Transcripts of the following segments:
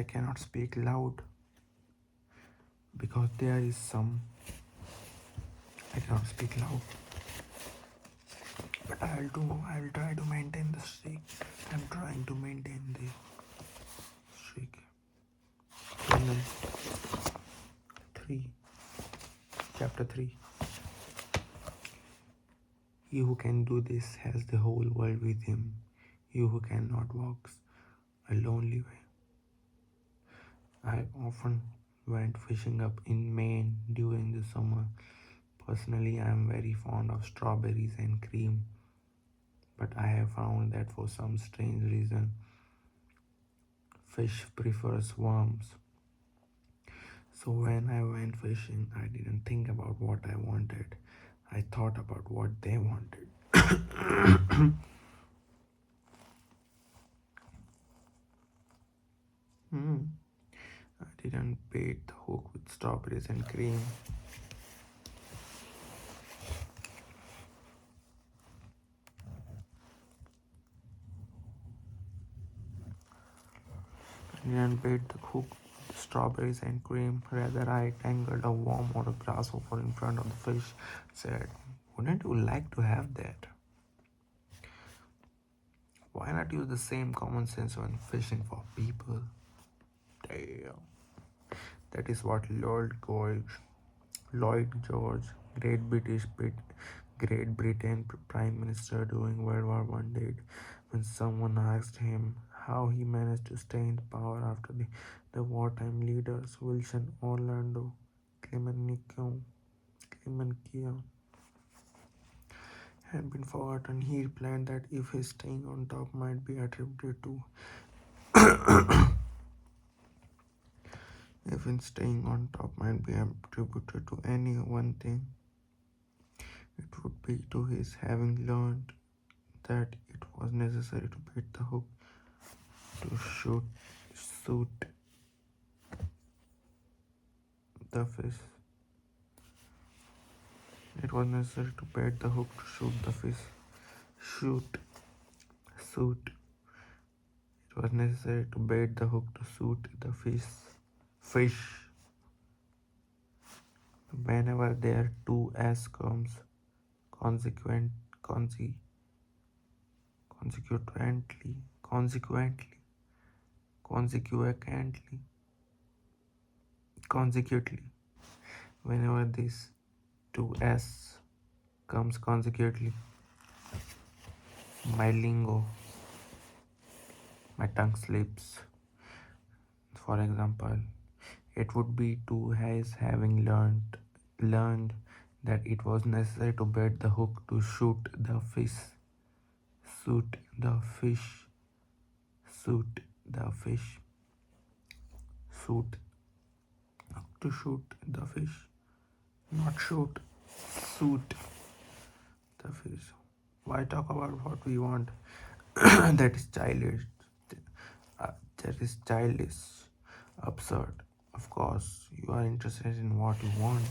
I cannot speak loud because there is some. I cannot speak loud, but I'll try to maintain the streak. I'm trying to maintain the streak. Channel 3, Chapter 3. He who can do this has the whole world with him. He who cannot walks a lonely way. I often went fishing up in Maine during the summer. Personally, I am very fond of strawberries and cream, but I have found that for some strange reason, fish prefers worms. So when I went fishing, I didn't think about what I wanted. I thought about what they wanted. I didn't bait the hook with strawberries and cream. I didn't bait the hook with strawberries and cream. Rather, I tangled a worm or a grasshopper in front of the fish. Said, "Wouldn't you like to have that?" Why not use the same common sense when fishing for people? Damn. That is what Lloyd George, Great Britain Prime Minister during World War One did when someone asked him how he managed to stay in power after the wartime leaders Wilson Orlando Clemenceau had been forgotten. He replied that if his staying on top might be attributed to if his staying on top might be attributed to any one thing, it would be to his having learned that it was necessary to bait the hook to shoot the fish. It was necessary to bait the hook to shoot the fish. Shoot. It was necessary to bait the hook to shoot the fish. Whenever there two S comes consequently, consecutively, whenever this two S comes consecutively, my tongue slips. For example, it would be to his having learned that it was necessary to bait the hook to shoot the fish. Shoot the fish. Shoot the fish. Shoot. To shoot the fish. Not shoot. Shoot the fish. Why talk about what we want? That is childish. That is childish. Absurd. Of course, you are interested in what you want.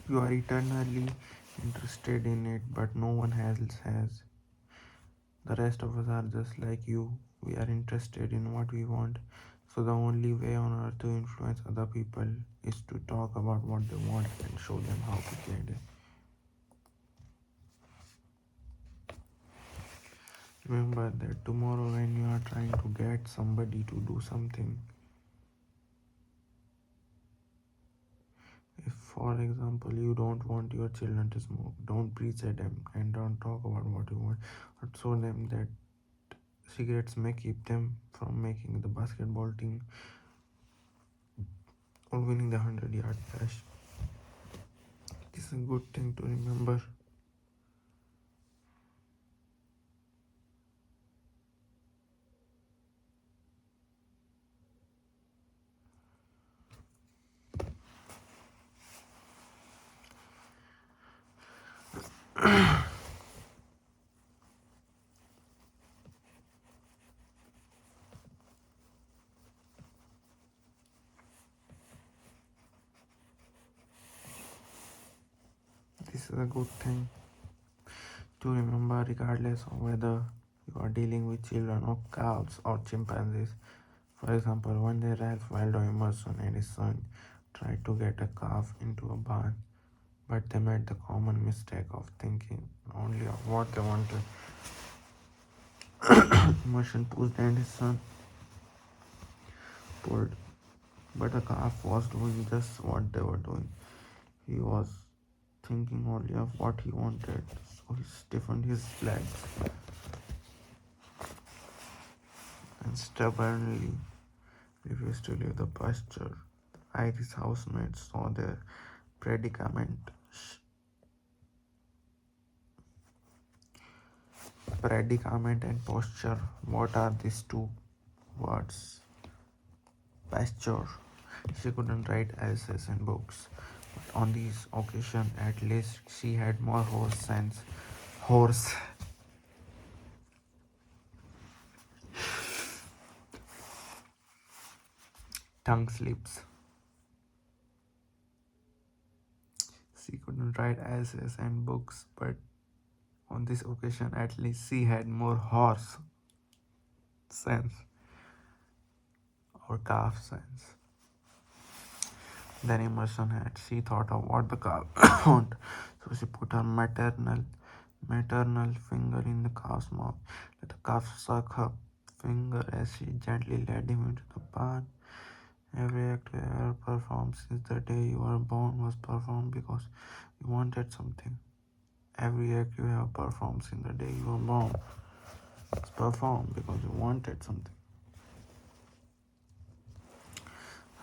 You are eternally interested in it, but no one else has. The rest of us are just like you. We are interested in what we want. So the only way on earth to influence other people is to talk about what they want and show them how to get it. Remember that tomorrow when you are trying to get somebody to do something, if for example you don't want your children to smoke, don't preach at them and don't talk about what you want, but show them that cigarettes may keep them from making the basketball team or winning the 100-yard dash. This is a good thing to remember. This is a good thing to remember regardless of whether You are dealing with children or calves or chimpanzees. For example, one day Ralph Waldo Emerson and his son tried to get a calf into a barn, but they made the common mistake of thinking only of what they wanted. Emerson pushed and his son pulled, but the calf was doing just what they were doing. He was thinking only of what he wanted, so he stiffened his legs and stubbornly refused to leave the pasture. The Irish housemaids saw their predicament. Predicament and posture. What are these two words? Pasture. She couldn't write essays and books, but on this occasion, at least, she had more horse sense. Horse. Tongue slips. She couldn't write essays and books, but on this occasion, at least, she had more horse sense or calf sense than Emerson had. She thought of what the calf wanted, so she put her maternal finger in the calf's mouth. Let the calf suck her finger as she gently led him into the barn. Every act you ever performed since the day you were born was performed because you wanted something. Every act you have performed since the day you were born was performed because you wanted something.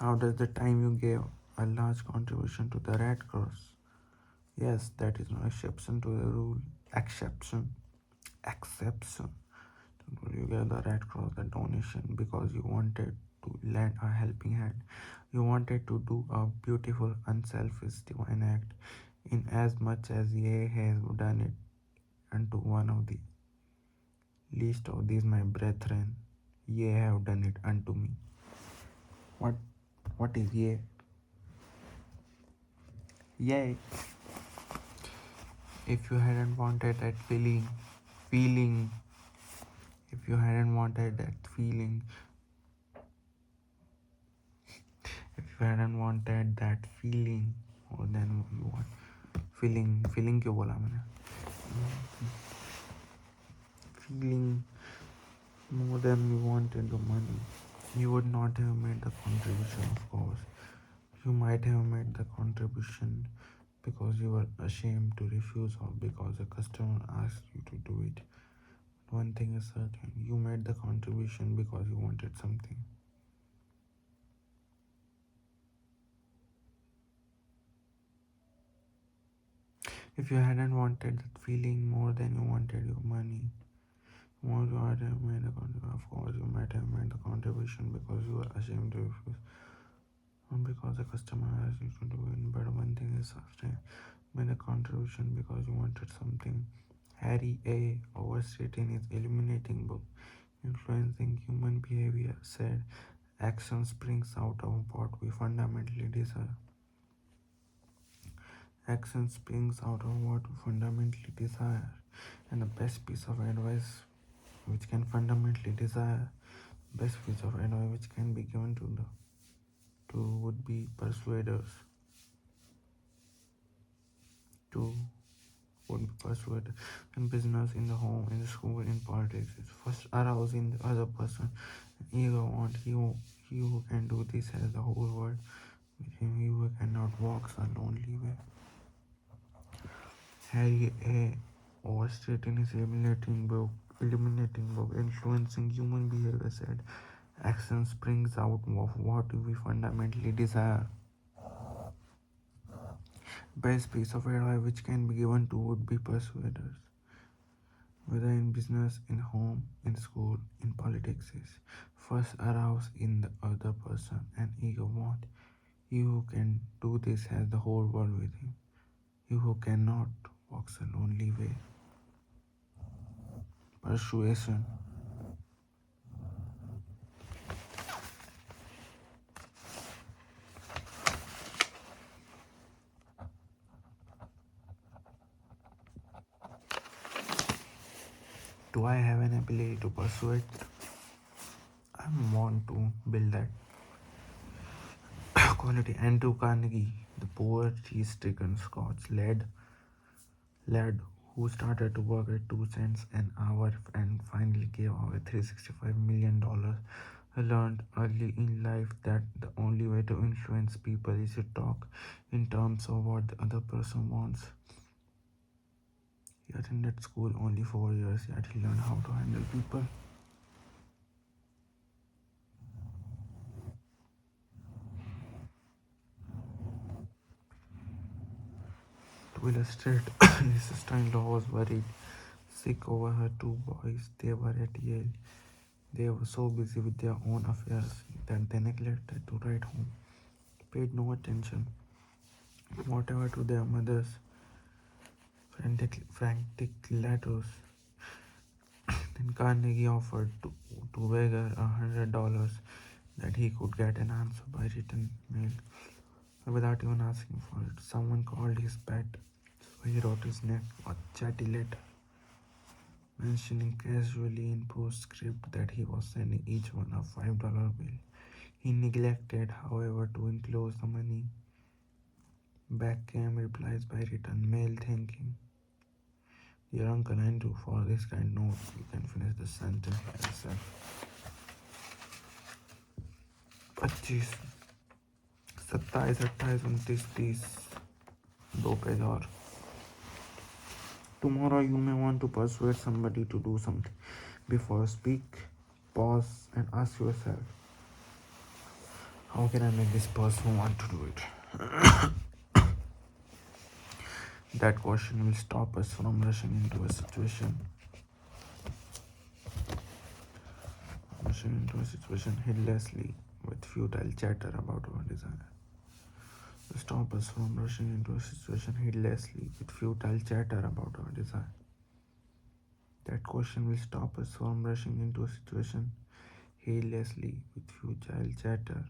How does the time you gave a large contribution to the Red Cross? Yes, that is no exception to the rule. Exception. You gave the Red Cross the donation because you wanted to lend a helping hand. You wanted to do a beautiful, unselfish, divine act, in as much as ye has done it unto one of the least of these my brethren, ye have done it unto me. What is ye? Yea. If you hadn't wanted that feeling, if you hadn't wanted that feeling, if you hadn't wanted that feeling more than you want, feeling क्यों बोला मैंने? Feeling more than you wanted the money, you would not have made the contribution, of course. You might have made the contribution because you were ashamed to refuse or because a customer asked you to do it. One thing is certain, you made the contribution because you wanted something. If you hadn't wanted that feeling more than you wanted your money, more you might have made a contribution. Of course, you might have made the contribution because you were ashamed to refuse or because a customer asked you to do it. But one thing is certain, made a contribution because you wanted something. Harry A. Overstreet in his illuminating book, Influencing Human Behavior, said, action springs out of what we fundamentally desire. Action springs out of what we fundamentally desire. And the best piece of advice which can fundamentally desire, best piece of advice which can be given to would be persuaders. To would be persuaded in business, in the home, in the school, in politics. It's first arouse in the other person. Ego want he who can do this has the whole world with him. He who cannot walks a lonely way. Harry A. Overstreet in his illuminating book, Influencing Human Behavior, said, action springs out of what we fundamentally desire. Best piece of advice which can be given to would be persuaders, whether in business, in home, in school, in politics, is first arouse in the other person an ego want. He who can do this has the whole world with him. He who cannot walks a lonely way. Persuasion. Do I have an ability to pursue it? I want to build that quality. Andrew Carnegie, the poor cheese-stricken Scots lad who started to work at 2 cents an hour and finally gave away $365 million, learned early in life that the only way to influence people is to talk in terms of what the other person wants. He attended school only 4 years, yet he learned how to handle people. To illustrate, his sister-in-law was worried sick over her two boys. They were at Yale. They were so busy with their own affairs that they neglected to write home, paid no attention whatever to their mother's frantic letters. Then Carnegie offered to Weger $100 that he could get an answer by written mail without even asking for it. Someone called his pet, so he wrote his neck a chatty letter, mentioning casually in postscript that he was sending each one a $5 bill. He neglected, however, to enclose the money. Back came replies by written mail thanking dear Uncle Andrew for this kind note. You can finish the sentence by yourself. 25, 27, 28, 29, 30, 2 page और. Tomorrow you may want to persuade somebody to do something. Before you speak, pause and ask yourself, how can I make this person want to do it? That question will stop us from rushing into a situation heedlessly with futile chatter about our desire. Stop us from rushing into a situation heedlessly with futile chatter about our desire. That question will stop us from rushing into a situation heedlessly with futile chatter.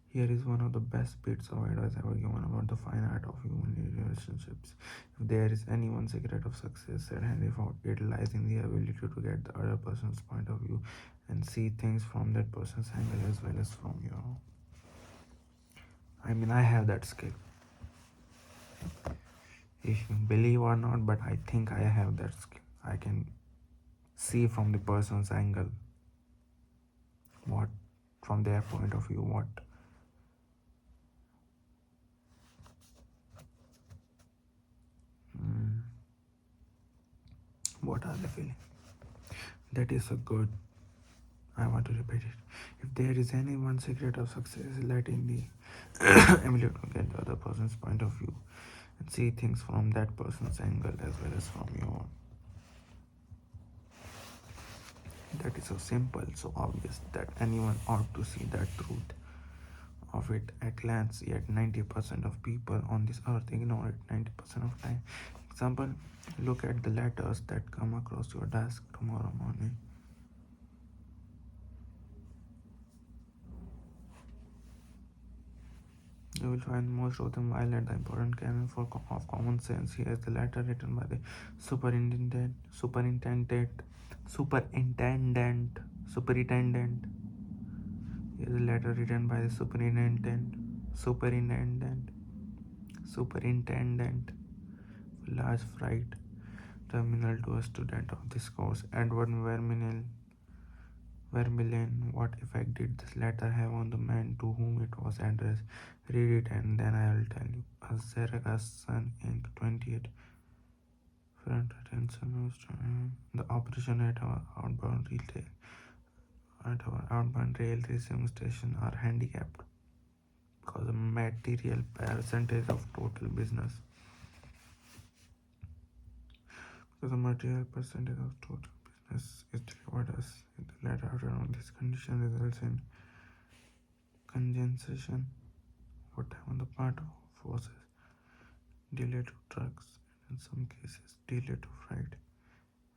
Here is one of the best bits of advice ever given about the fine art of human relationships. If there is any one secret of success, said Henry Ford, it lies in the ability to get the other person's point of view and see things from that person's angle as well as from your own. I have that skill. If you believe or not, but I think I have that skill. I can see from the person's angle what, from their point of view, what are they feeling. That is a good. I want to repeat it. If there is any one secret of success, let in the ability to get the other person's point of view and see things from that person's angle as well as from your own. That is so simple, so obvious that anyone ought to see that truth of it at glance, yet 90% of people on this earth ignore it 90% of time. Example, look at the letters that come across your desk tomorrow morning. You will find most of them violate the important canon of common sense. Here is the letter written by the superintendent. Here is a letter written by the superintendent. Large freight terminal to a student of this course, Edward Vermillion. What effect did this letter have on the man to whom it was addressed? Read it and then I will tell you. Azaragas Sun Inc. 28. Front attention. The operation at our outbound rail receiving station are handicapped because the material percentage of total business. Because the material percentage of total business is delivered as the letter on this condition results in congestion over time on the part of forces, delay to trucks, and in some cases delay to freight.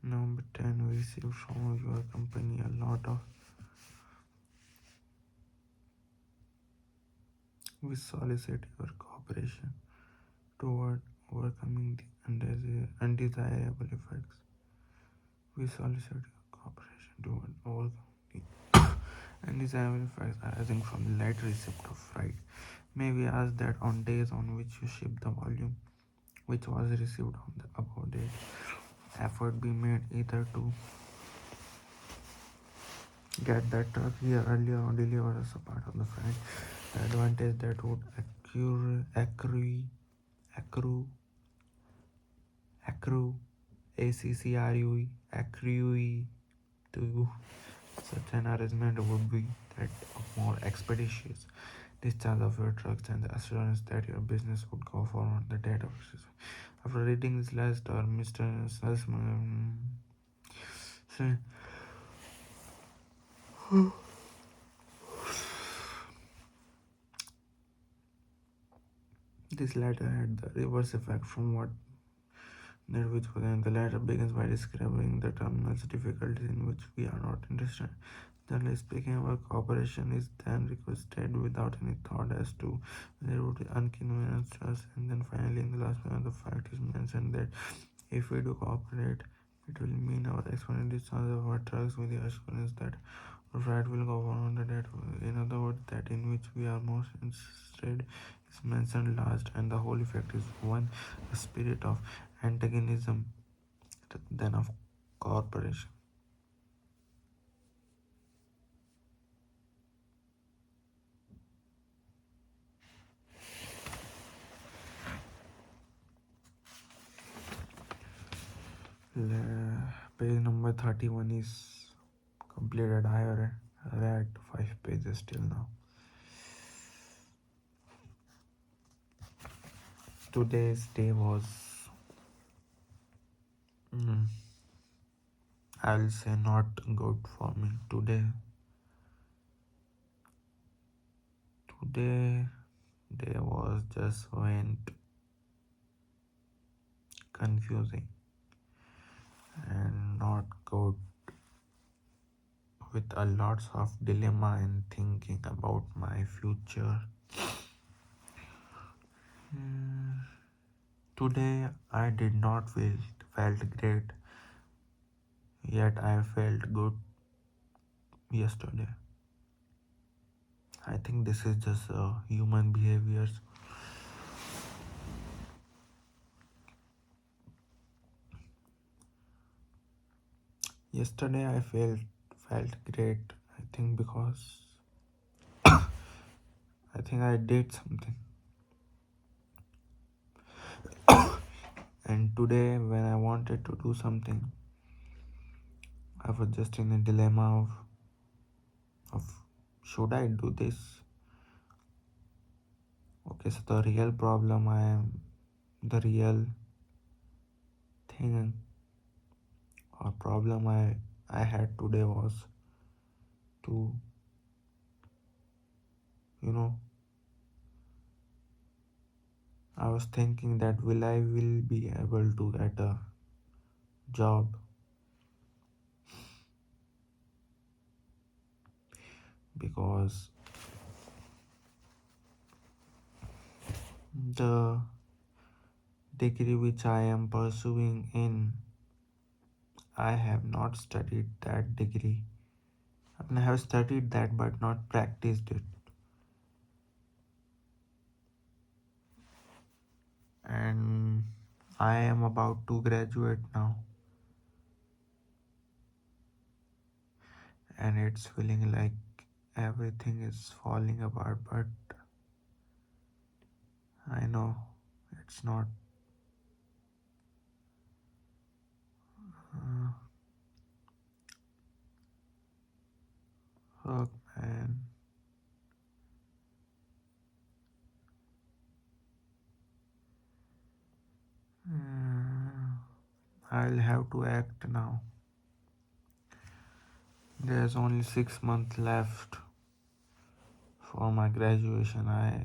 Number 10, we received from your company a lot of. We solicit your cooperation toward overcoming the undesirable effects. We solicit cooperation toward overcoming the undesirable effects arising from the light receipt of fright. May we ask that on days on which you ship the volume which was received on the above date, effort be made either to get that truck here earlier or deliver as a part of the freight. The advantage that would accrue, accrue, accrue to such an arrangement would be that of more expeditious discharge of your trucks and the assurance that your business would go forward the date of receipt. After reading this last, or Mr. Salzman said, this letter had the reverse effect from what that which was in the letter begins by describing the terminal's difficulties in which we are not interested. Generally speaking, our cooperation is then requested without any thought as to whether it would inconvenience us, and then finally in the last one the fact is mentioned that if we do cooperate, it will mean our exponential discharge of our trucks with the assurance that our freight will go on the date. In other words, that in which we are most interested is mentioned last, and the whole effect is one, a spirit of antagonism than of cooperation. Page number 31 is completed. I have read 5 pages till now. Today's day was, I'll say, not good for me. Today day was just went confusing and not good, with a lots of dilemma and thinking about my future. Today I did not felt great, yet I felt good yesterday. I think this is just human behaviors. Yesterday I felt great. I think because I think I did something. And today when I wanted to do something, I was just in a dilemma of should I do this? Okay, so the real problem the real thing or problem I had today was to, you know, I was thinking that will be able to get a job, because the degree which I am pursuing in, I have not studied that degree. I mean, I have studied that but not practiced it. And I am about to graduate now, and it's feeling like everything is falling apart, but I know it's not. Uh, Fuck, man. I'll have to act now. There's only 6 months left for my graduation. Uh,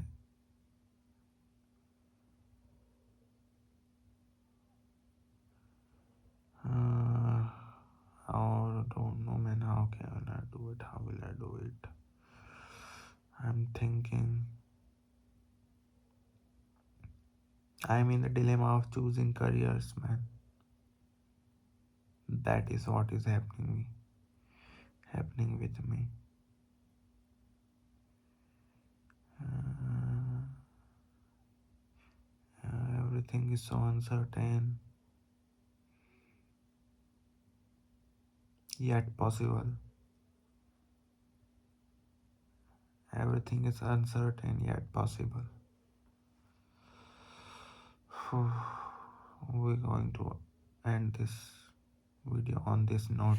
I don't know, man. How can I do it? How will I do it? I'm thinking I'm in the dilemma of choosing careers, man. That is what is happening with me. Uh, Everything is so uncertain, yet possible. Everything is uncertain, yet possible. We're going to end this video on this note.